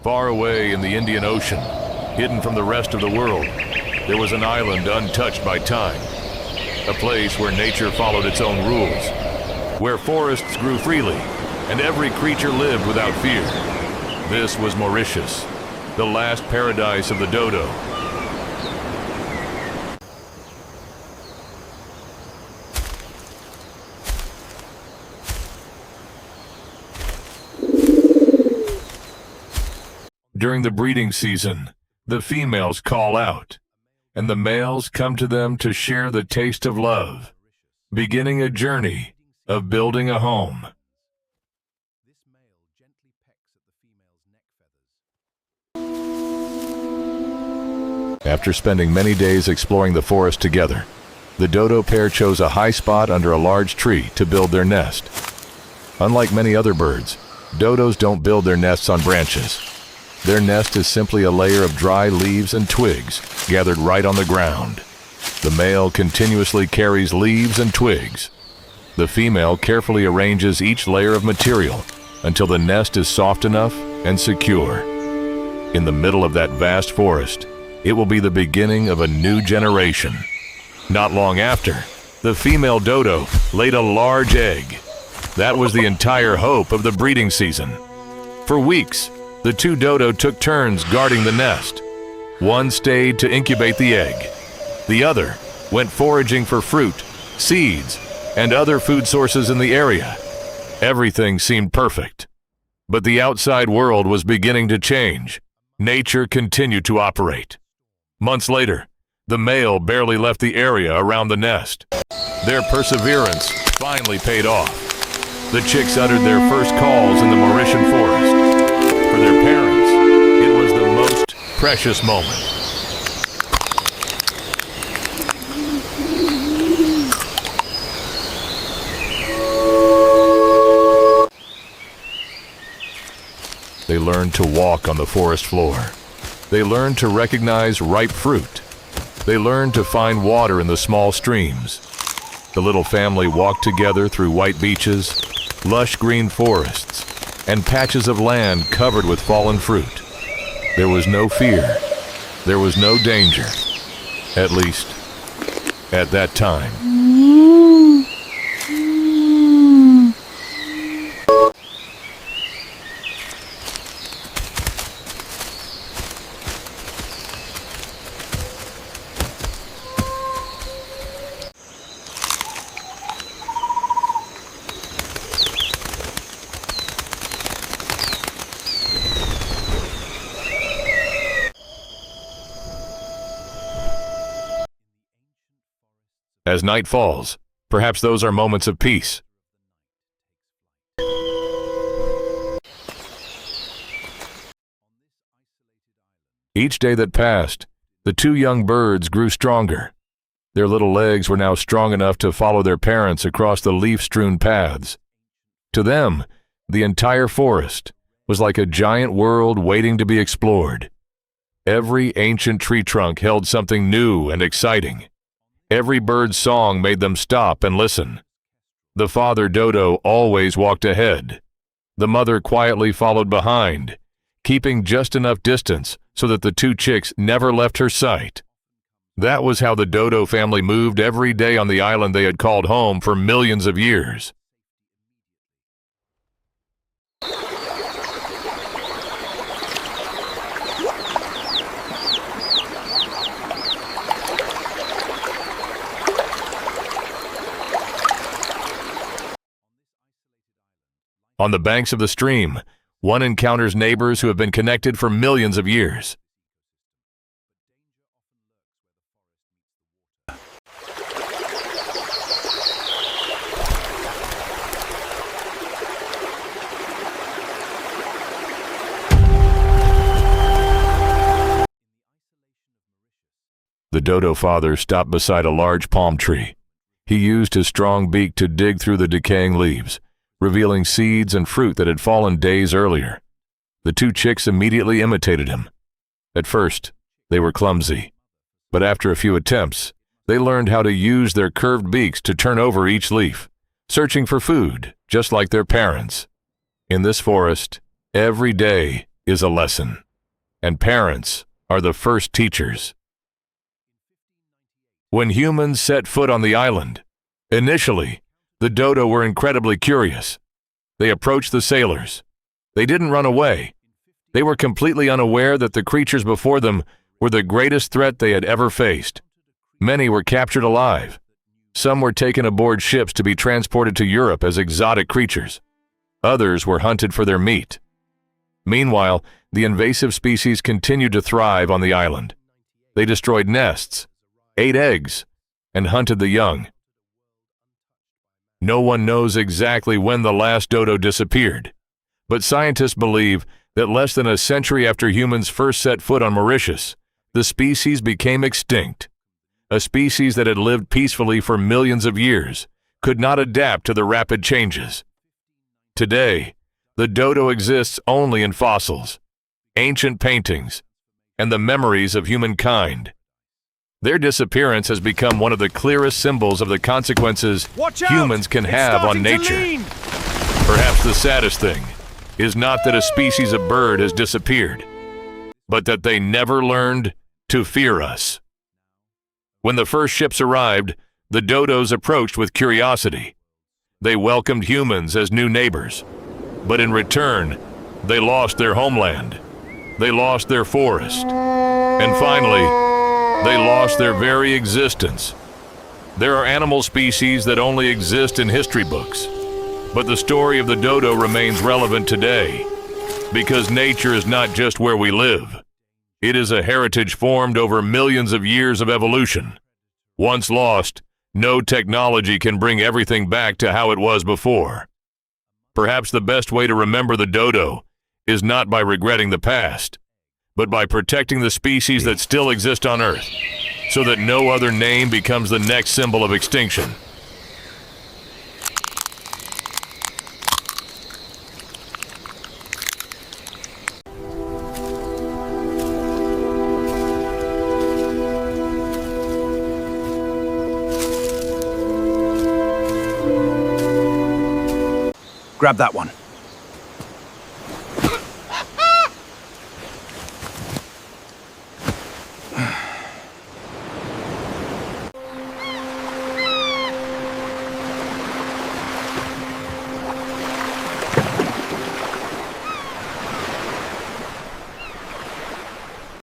Far away in the Indian Ocean, hidden from the rest of the world, there was an island untouched by time. A place where nature followed its own rules, where forests grew freely and every creature lived without fear. This was Mauritius, the last paradise of the Dodo. During the breeding season, the females call out, and the males come to them to share the taste of love, beginning a journey of building a home. After spending many days exploring the forest together, the Dodo pair chose a high spot under a large tree to build their nest. Unlike many other birds, dodos don't build their nests on branches. Their nest is simply a layer of dry leaves and twigs gathered right on the ground. The male continuously carries leaves and twigs. The female carefully arranges each layer of material until the nest is soft enough and secure. In the middle of that vast forest, it will be the beginning of a new generation. Not long after, the female dodo laid a large egg. That was the entire hope of the breeding season. For weeks, the two dodo took turns guarding the nest. One stayed to incubate the egg. The other went foraging for fruit, seeds, and other food sources in the area. Everything seemed perfect. But the outside world was beginning to change. Nature continued to operate. Months later, the male barely left the area around the nest. Their perseverance finally paid off. The chicks uttered their first calls in the Mauritian forest. For their parents, it was the most precious moment. They learned to walk on the forest floor. They learned to recognize ripe fruit. They learned to find water in the small streams. The little family walked together through white beaches, lush green forests, and patches of land covered with fallen fruit. There was no fear. There was no danger. At least, at that time. As night falls, perhaps those are moments of peace. Each day that passed, the two young birds grew stronger. Their little legs were now strong enough to follow their parents across the leaf-strewn paths. To them, the entire forest was like a giant world waiting to be explored. Every ancient tree trunk held something new and exciting. Every bird's song made them stop and listen. The father dodo always walked ahead. The mother quietly followed behind, keeping just enough distance so that the two chicks never left her sight. That was how the Dodo family moved every day on the island they had called home for millions of years. On the banks of the stream, one encounters neighbors who have been connected for millions of years. The dodo father stopped beside a large palm tree. He used his strong beak to dig through the decaying leaves, revealing seeds and fruit that had fallen days earlier. The two chicks immediately imitated him. At first, they were clumsy, but after a few attempts, they learned how to use their curved beaks to turn over each leaf, searching for food, just like their parents. In this forest, every day, is a lesson, and parents are the first teachers. When humans set foot on the island, initially, the dodo were incredibly curious. They approached the sailors. They didn't run away. They were completely unaware that the creatures before them were the greatest threat they had ever faced. Many were captured alive. Some were taken aboard ships to be transported to Europe as exotic creatures. Others were hunted for their meat. Meanwhile, the invasive species continued to thrive on the island. They destroyed nests, ate eggs, and hunted the young. No one knows exactly when the last dodo disappeared, but scientists believe that less than a century after humans first set foot on Mauritius, the species became extinct. A species that had lived peacefully for millions of years could not adapt to the rapid changes. Today, the dodo exists only in fossils, ancient paintings, and the memories of humankind. Their disappearance has become one of the clearest symbols of the consequences humans can have on nature. Perhaps the saddest thing is not that a species of bird has disappeared, but that they never learned to fear us. When the first ships arrived, the dodos approached with curiosity. They welcomed humans as new neighbors, but in return, they lost their homeland. They lost their forest, and finally, they lost their very existence. There are animal species that only exist in history books, but the story of the dodo remains relevant today, because nature is not just where we live. It is a heritage formed over millions of years of evolution. Once lost, no technology can bring everything back to how it was before. Perhaps the best way to remember the dodo is not by regretting the past, but by protecting the species that still exist on Earth, so that no other name becomes the next symbol of extinction. Grab that one.